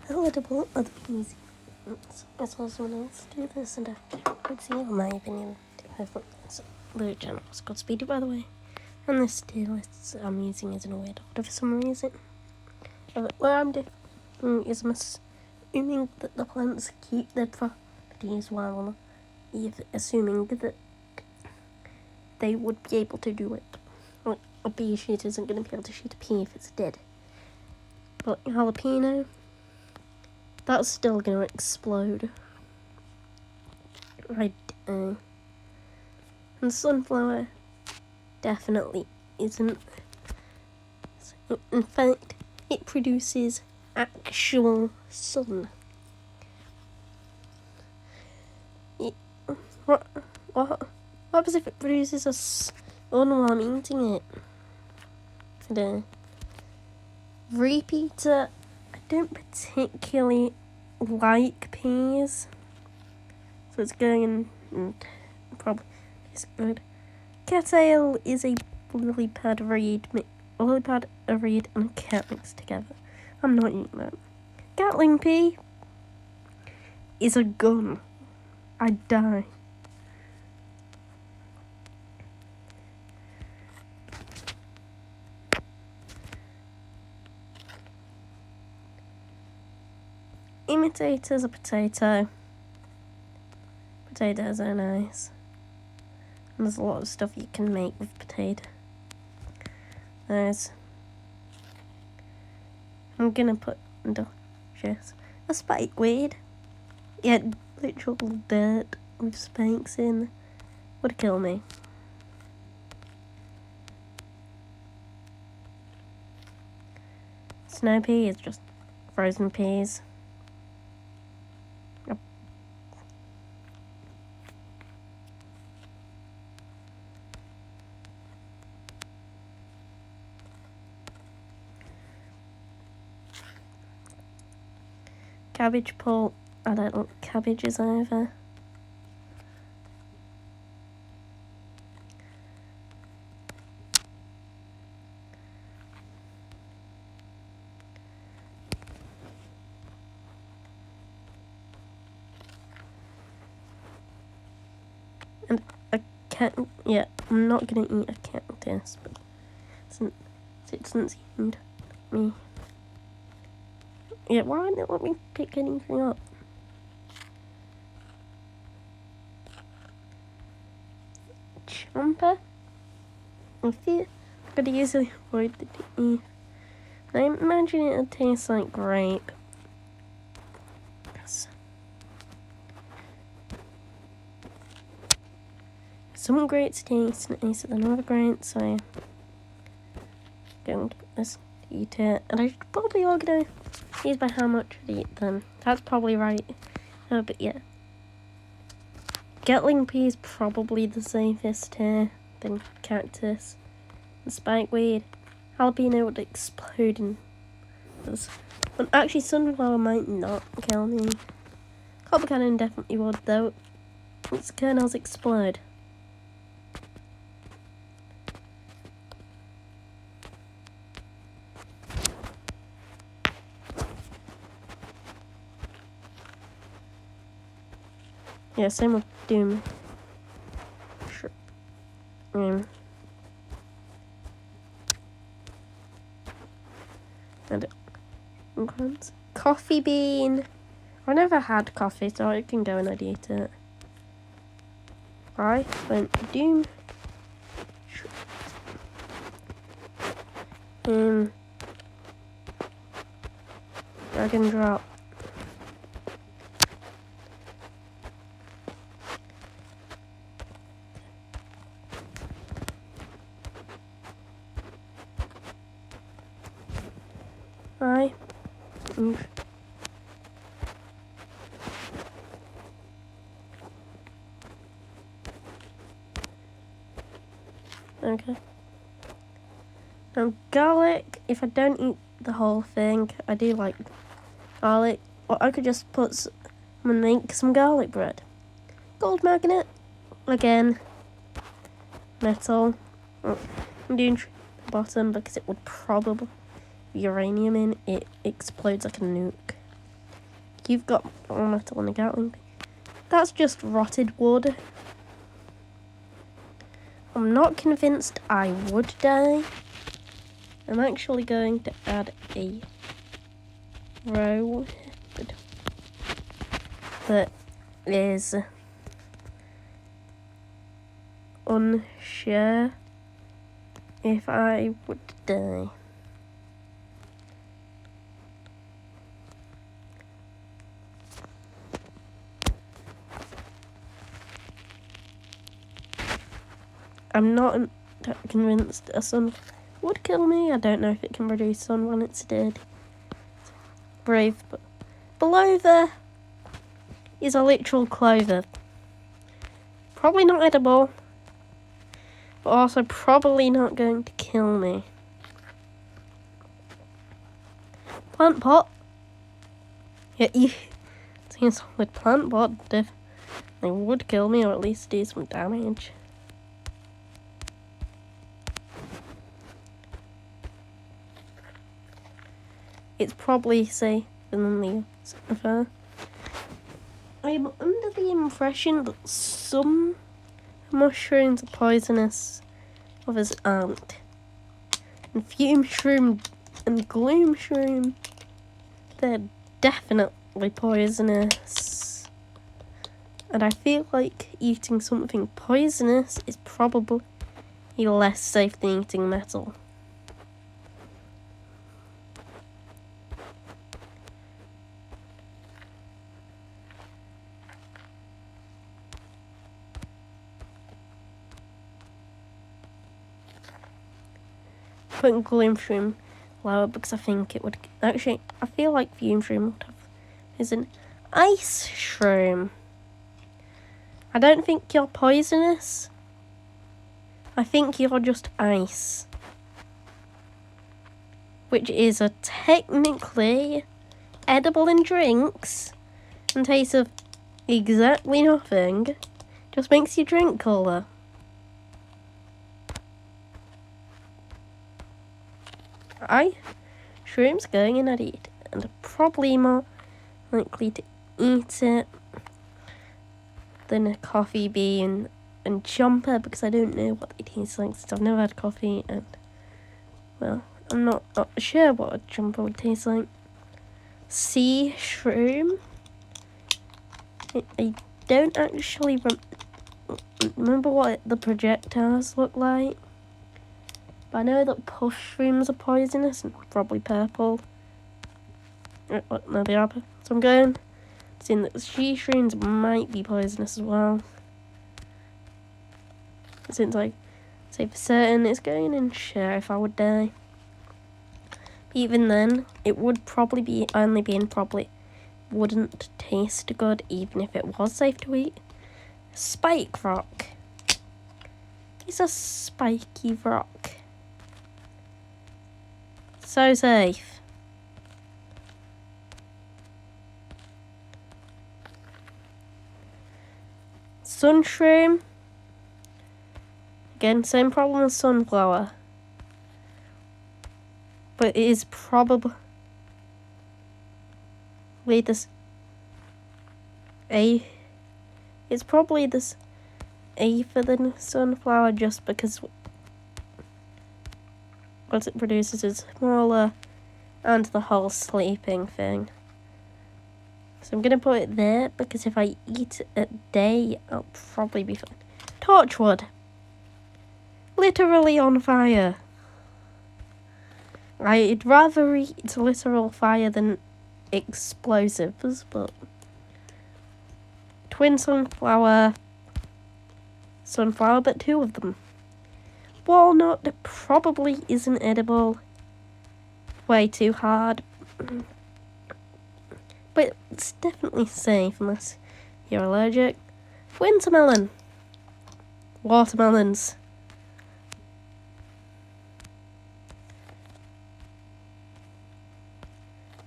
palatable, otherwise I saw someone else do this and I would see, in my opinion, it's the channel is called Speedy, by the way, and this tier list I'm using is in a weird order for some reason. What I'm doing is I'm assuming that the plants keep their properties while assuming that they would be able to do it. Like, a pea shoot isn't going to be able to shoot a pea if it's dead. But jalapeno, that's still going to explode. Right. And sunflower definitely isn't. In fact, it produces actual sun. What happens if it produces a sun while I'm eating it? The repeater, I don't particularly like peas, so it's going in probably is good. Cattail is a lily pad reed and a cat mixed together. I'm not eating that. Gatling pea is a gun. I die. Imitators a potato. Potatoes are nice. And there's a lot of stuff you can make with potato. I'm gonna put delicious. A spikeweed. Yeah, literal dirt with spikes in. Would kill me. Snow pea is just frozen peas. Cabbage pulp. I don't like cabbages either. And a cat. Yeah, I'm not gonna eat a cactus, but it doesn't seem to me. Yeah, why didn't it let me pick anything up? Champer? I feel I'm gonna usually avoid the D. I imagine it would taste like grape. Some grapes taste nicer than other grapes, so I'm going to put this to eat it. And I should probably organise these by how much I eat them. That's probably right. But yeah. Gatling pea is probably the safest here than cactus. And spikeweed. Jalapeno would explode in this. But actually sunflower might not kill me. Copper cannon definitely would though. Its kernels explode. Yeah, same with Doom. Sure. And coffee bean. I never had coffee, so I can go and I'd eat it. I went Doom. Drag and drop. Okay. Now garlic, if I don't eat the whole thing, I do like garlic. Or I could just make some garlic bread. Gold magnet, again. Metal. I'm doing the bottom because it would probably uranium in. It explodes like a nuke. You've got metal on a Gatling. That's just rotted wood. I'm not convinced I would die. I'm actually going to add a row that is unsure if I would die. I'm not convinced a sun would kill me. I don't know if it can produce sun when it's dead. Brave, but below there is a literal clover. Probably not edible, but also probably not going to kill me. Plant pot. Yeah, seems with plant pot, they would kill me or at least do some damage. It's probably safer than the Signifier. I'm under the impression that some mushrooms are poisonous, others aren't. And fume shroom and gloom shroom, they're definitely poisonous. And I feel like eating something poisonous is probably less safe than eating metal. Putting gloom shroom lower because I think it would actually. I feel like fume shroom would have is an ice shroom. I don't think you're poisonous. I think you're just ice, which is a technically edible in drinks and tastes of exactly nothing. Just makes your drink cooler. Shroom's going in at it, and I'm probably more likely to eat it than a coffee bean and jumper because I don't know what they taste like since I've never had coffee and, well, I'm not sure what a jumper would taste like. Sea shroom. I don't actually remember what the projectiles look like. But I know that push shrooms are poisonous and probably purple. No, they are. So I'm going to say that sea shrooms might be poisonous as well. Since I say for certain it's going in sure if I would die. Even then, it would probably be only being probably wouldn't taste good even if it was safe to eat. Spike rock. It's a spiky rock. So safe. Sun shroom. Again, same problem as sunflower. But it is probably this A. It's probably this safer than sunflower just because what it produces is smaller and the whole sleeping thing. So I'm going to put it there because if I eat it at day, I'll probably be fine. Torchwood. Literally on fire. I'd rather eat literal fire than explosives, but twin sunflower, but two of them. Walnut probably isn't edible. Way too hard. But it's definitely safe unless you're allergic. Wintermelon. Watermelons.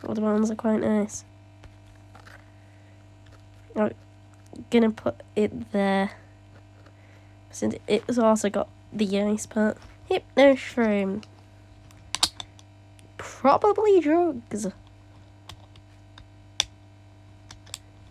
Watermelons are quite nice. I'm gonna put it there. Since it's also got the ice part. Hypno shroom. Probably drugs.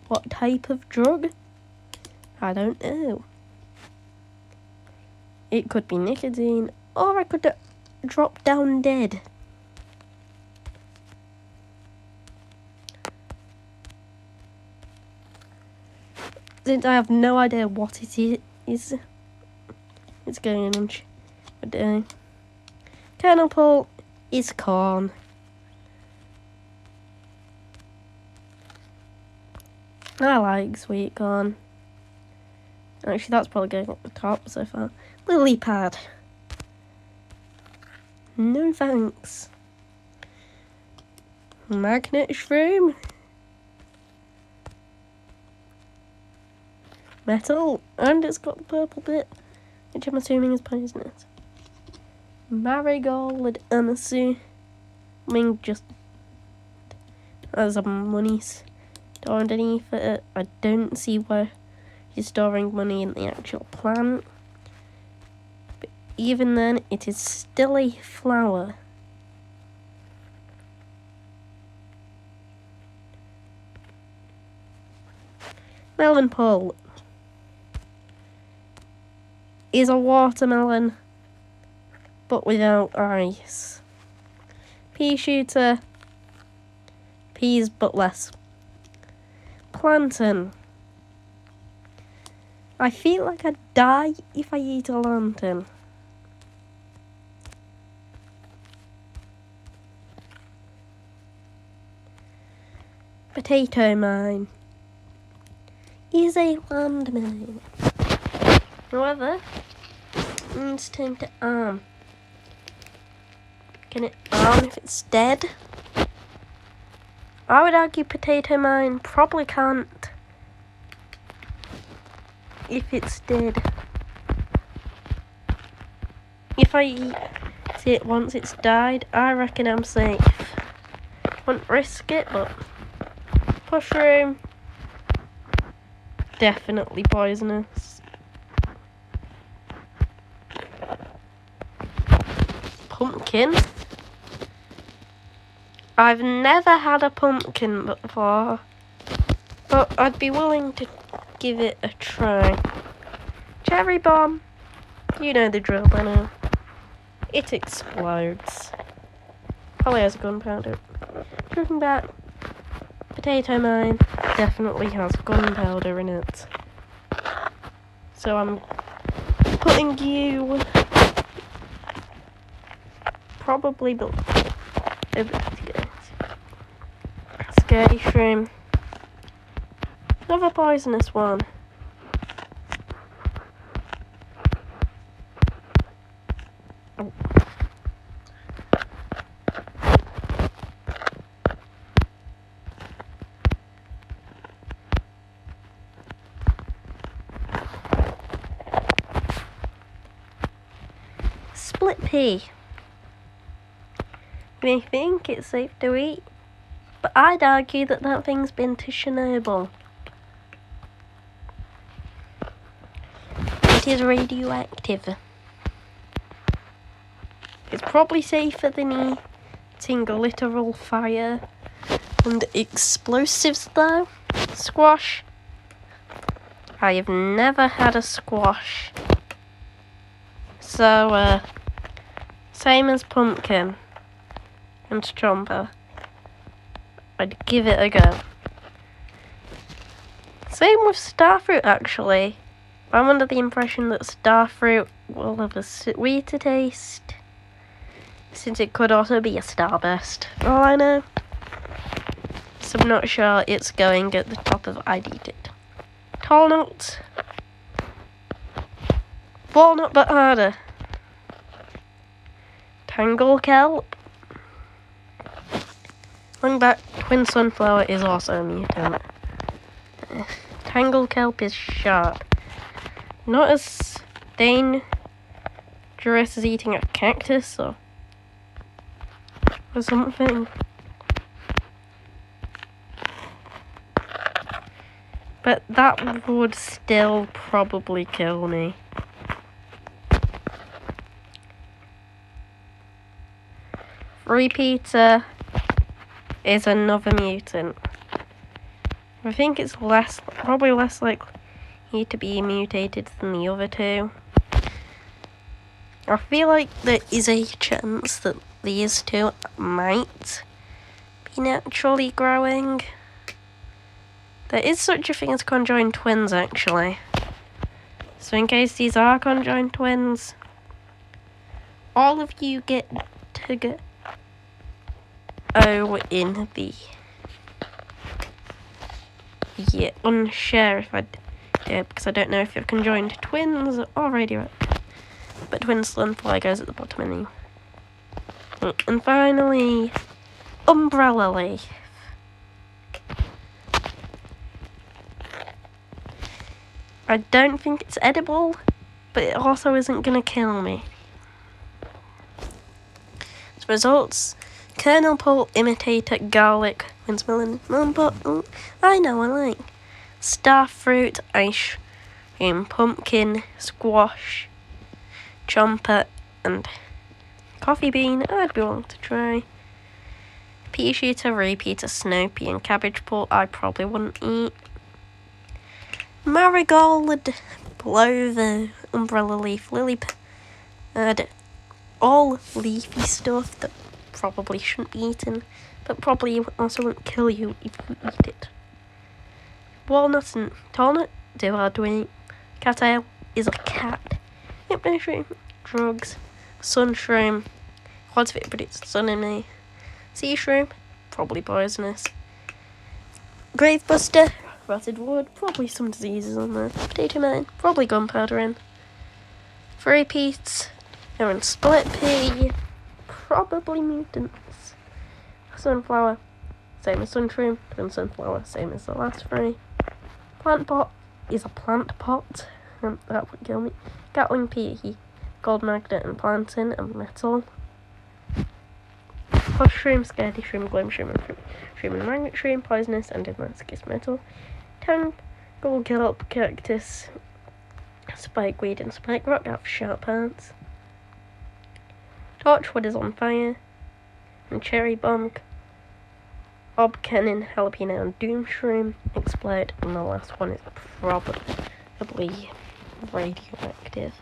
What type of drug? I don't know. It could be nicotine, or I could drop down dead. Since I have no idea what it is, it's going on a day. Kernel pulp is corn. I like sweet corn. Actually, that's probably going at the top so far. Lily pad. No thanks. Magnet shroom. Metal, and it's got the purple bit, which I'm assuming is poisonous. Marigold, I'm assuming just as a money store underneath it. I don't see where you're storing money in the actual plant. But even then, it is still a flower. Melon pulp is a watermelon, but without ice. Pea shooter, peas but less. Plantain. I feel like I'd die if I eat a lantern. Potato mine is a landmine. However, it's turned to arm. Can it arm if it's dead? I would argue potato mine probably can't if it's dead. If I eat it once it's died, I reckon I'm safe. Wouldn't risk it, but mushroom, definitely poisonous. Pumpkin. I've never had a pumpkin before, but I'd be willing to give it a try. Cherry bomb. You know the drill by now. It explodes. Probably has gunpowder. Looking back, potato mine definitely has gunpowder in it. So I'm putting you probably the scary shroom. Another poisonous one. Oh. Split pea. You may think it's safe to eat, but I'd argue that that thing's been to Chernobyl. It is radioactive. It's probably safer than eating a literal fire and explosives though. Squash. I have never had a squash. So, same as pumpkin and chomper. I'd give it a go. Same with starfruit actually. I'm under the impression that starfruit will have a sweeter taste, since it could also be a starburst, for all I know. So I'm not sure it's going at the top of I'd eat it. Tall nut. Walnut but harder. Tangle kelp. Looking back, twin sunflower is also a mutant. Tangle kelp is sharp. Not as dangerous as eating a cactus or something. But that would still probably kill me. Repeater is another mutant. I think it's probably less likely to be mutated than the other two. I feel like there is a chance that these two might be naturally growing. There is such a thing as conjoined twins, actually. So in case these are conjoined twins, all of you get to go in the... Yeah, unshare if I do, because I don't know if you're conjoined twins or radioactive. But twin sunflower goes at the bottom anyway. And finally, umbrella leaf. I don't think it's edible, but it also isn't going to kill me. So results: kernel pulp, imitator, garlic, windsmelon, melon, I know I like. Star fruit, ice cream, pumpkin, squash, chomper, and coffee bean. I'd be willing to try. Pea shooter, repeater, snow pea, and cabbage pulp I probably wouldn't eat. Marigold, plover, umbrella leaf, lily pad, all leafy stuff that probably shouldn't be eaten, but probably also won't kill you if you eat it. Walnut and turnip, do hard to eat. Cat ale is a cat. Yep, mushroom, drugs, sun shroom, lots of it produces sun in me. Sea shroom, probably poisonous. Gravebuster, rotted wood, probably some diseases on there. Potato mine, probably gunpowder in. Furry peats, and split pea, probably mutants. Sunflower, same as sunshroom, twin sunflower, same as the last three. Plant pot is a plant pot, that would kill me. Gatling pea, gold magnet and plantain and metal. Mushroom, scaredy shroom, gloom shroom, and fruit shroom, and magnet shroom, poisonous and Damascus metal. Tangle kelp, cactus, spikeweed, and spike rock have sharp parts. Torchwood is on fire, and cherry bomb, obkenin, jalapeno, and doom shroom explode, and the last one is probably radioactive.